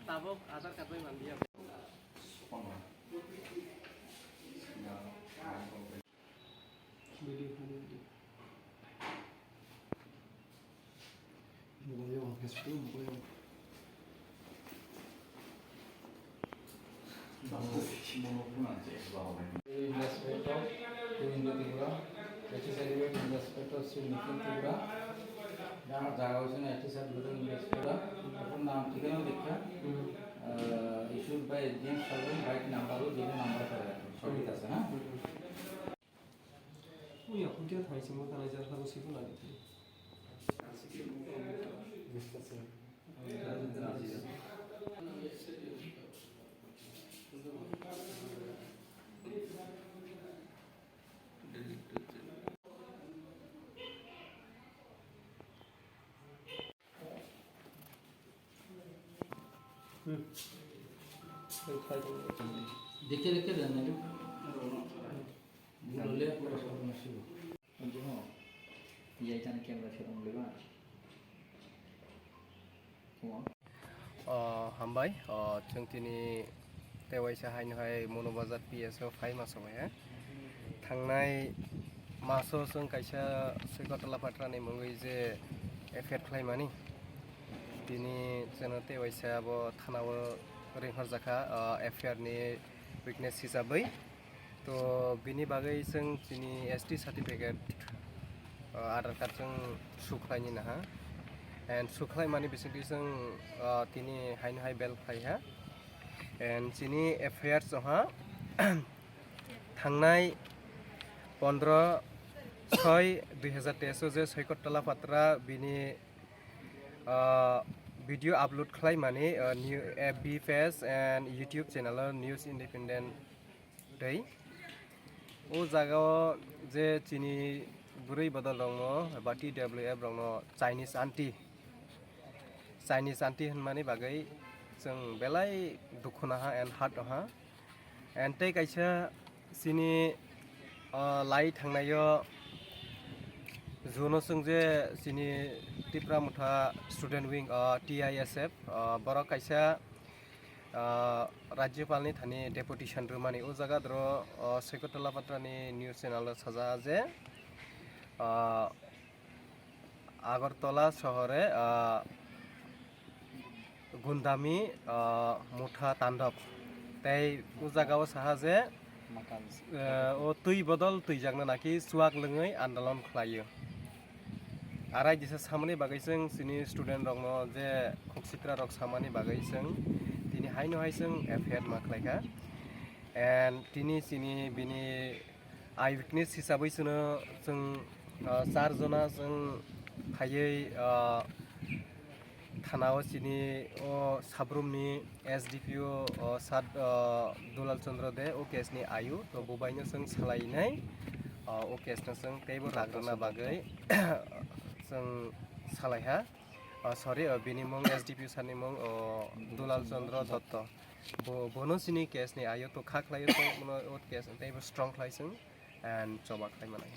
tabok aadhar card bai man diya In respect of Govinda Tripura, it is celebrated in respect of Sri Nikhil Tripura. যার জায়গা হচ্ছে না এটি sir দুটো English করা এখন নাম ঠিকানা লেখা issued by agent serving right নাম্বারও যে নাম্বার করে সঠিক আছে হ্যাঁ ওই আপুটিও থাইছে মো তাই যার কাছে সিটো লাগে দেখে দেখে দেন না বললে পুরো সব নষ্ট হবে এইখানে ক্যামেরা সেরকম লেবা हामबाय जों दिनै देवाइसा हायनोहाय मन'बाजार पिएसआव 5 मासाव थांनाय मासाव जों कायसा सैकत तलापात्रानि मुङै जे FIR खालामनानै दिनै जोङो देवाइसायाबो थानाव रिंहरजाखा FIR नि उइकनेस हिसाबै तो बिनि बागै जों दिनै ST सार्टिफिकेट आधार कार्ड जों सुख्लायनि नाहा and suklai mani basically जों दिनै हायनोहाय बेल खायहा and दिनै FIR जोंहा थांनाय 15/6/2023 जे सैकत तलापात्रा बिनि भिडिअ आपलोड खालामनानै new FB page and YouTube channel news independent दै ओ जागाव जे दिनै बुरै बदल दङ एबा TWF दङ Chinese आन्टी होनमानि बागै जों बेलाय दुखुनाहा एन्ड हार्टहा एन्ड तै कायसा सिनि लाई थांनायो जुनो जों जे सिनि Tripura Mutha student wing TISF बर कायसा राज्यपालनि थानि डेपुटेशन रुमानि ओ जागा द्र सैकत तलापात्रानि निउज चैनल साजा जे आगरतला शहरे गुन्दामी मुठा तांडव तै उ जागाव साहाजे ओ तुई बदल तुई जागना नाखि सुवाक लोङै आन्दोलन खालायो आराय दिसा सामनि बागै जों सिनि स्टुडेन्ट दङ जे खक्सित्रा रक सामानि बागै जों दिनै हायनोहाय जों FIR मा खालायखा एन्ड दिनै सिनि बिनि आइ उइकनेस हिसाबै जों 4 जना जों हायै थानाव सिनि साब्रुमनि SDPO सात दुलाल चन्द्र दे ओ केसनि आयु तो बुबायनो जों सालायनाय ओ केसनो जों तेबो लाग्रोना बागै जों सालायहा सरि बिनि मुं SDPO सानि मुं दुलाल चन्द्र दत्त बोनो सिनि केसनि आयु तो खाख्लायो जों ओ केस तेबो स्ट्रं खालायसों एन्ड जबा खालायमानाय